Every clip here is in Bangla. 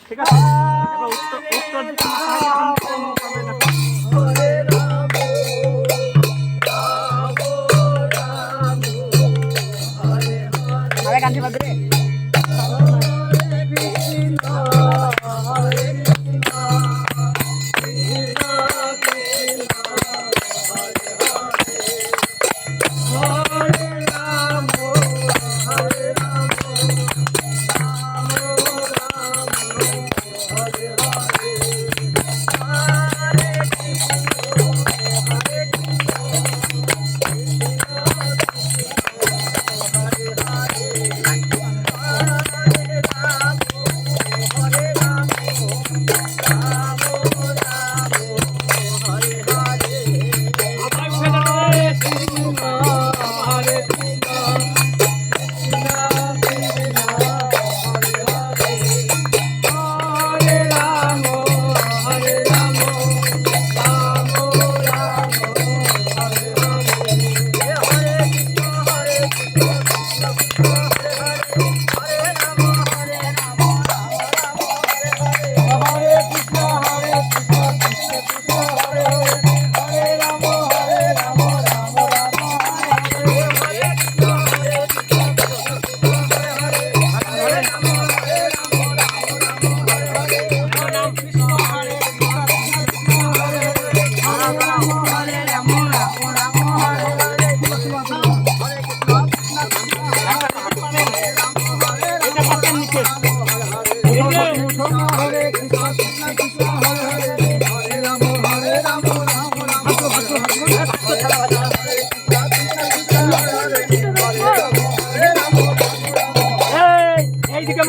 ঠিক আছে উত্তর দিকে গান্ধী বাদ রে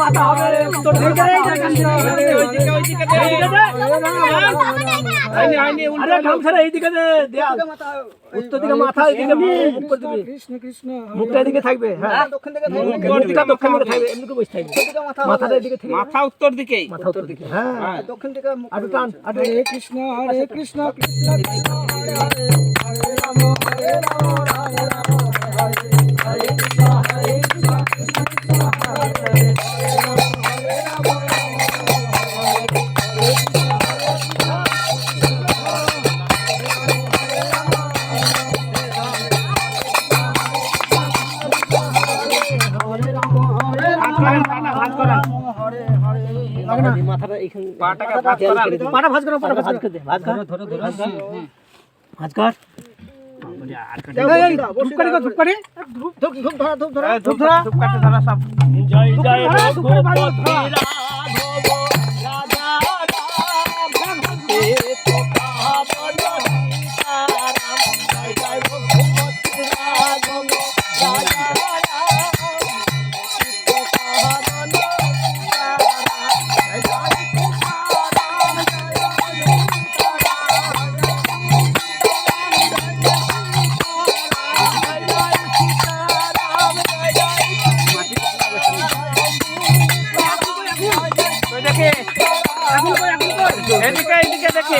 মাথা হবে উত্তর দিকে ওইদিকে আরে গামছাটা এইদিকে দে উত্তর দিকে মাথা এইদিকে মুখ করে দিবি কৃষ্ণ কৃষ্ণ মুখটা এদিকে থাকবে হ্যাঁ দক্ষিণ দিকে থাকবে দক্ষিণ দিকে থাকবে এমনি করে বসে থাকবে মাথাটা এদিকে থাকবে মাথা উত্তর দিকে হ্যাঁ দক্ষিণ দিকে আটু টান আটু হরে কৃষ্ণ কৃষ্ণ কৃষ্ণ হরে হরে হরে রাম হরে রাম রাম রাম হরে হরে কৃষ্ণ কৃষ্ণ কৃষ্ণ হরে মাথাটা এইখানে পাটাকে ভাঁজ করো পাটা ভাঁজ করে দে ভাঁজ কর ধরো ভাঁজ কর ধূপ করে ধূপ করে ধূপ ধরা সব জয় জয় রঘুপতি রাঘব রাজা রাম হে তোকা বলো সীতারাম জয় জয় রঘুপতি রাঘব রাজা এদিকে দেখে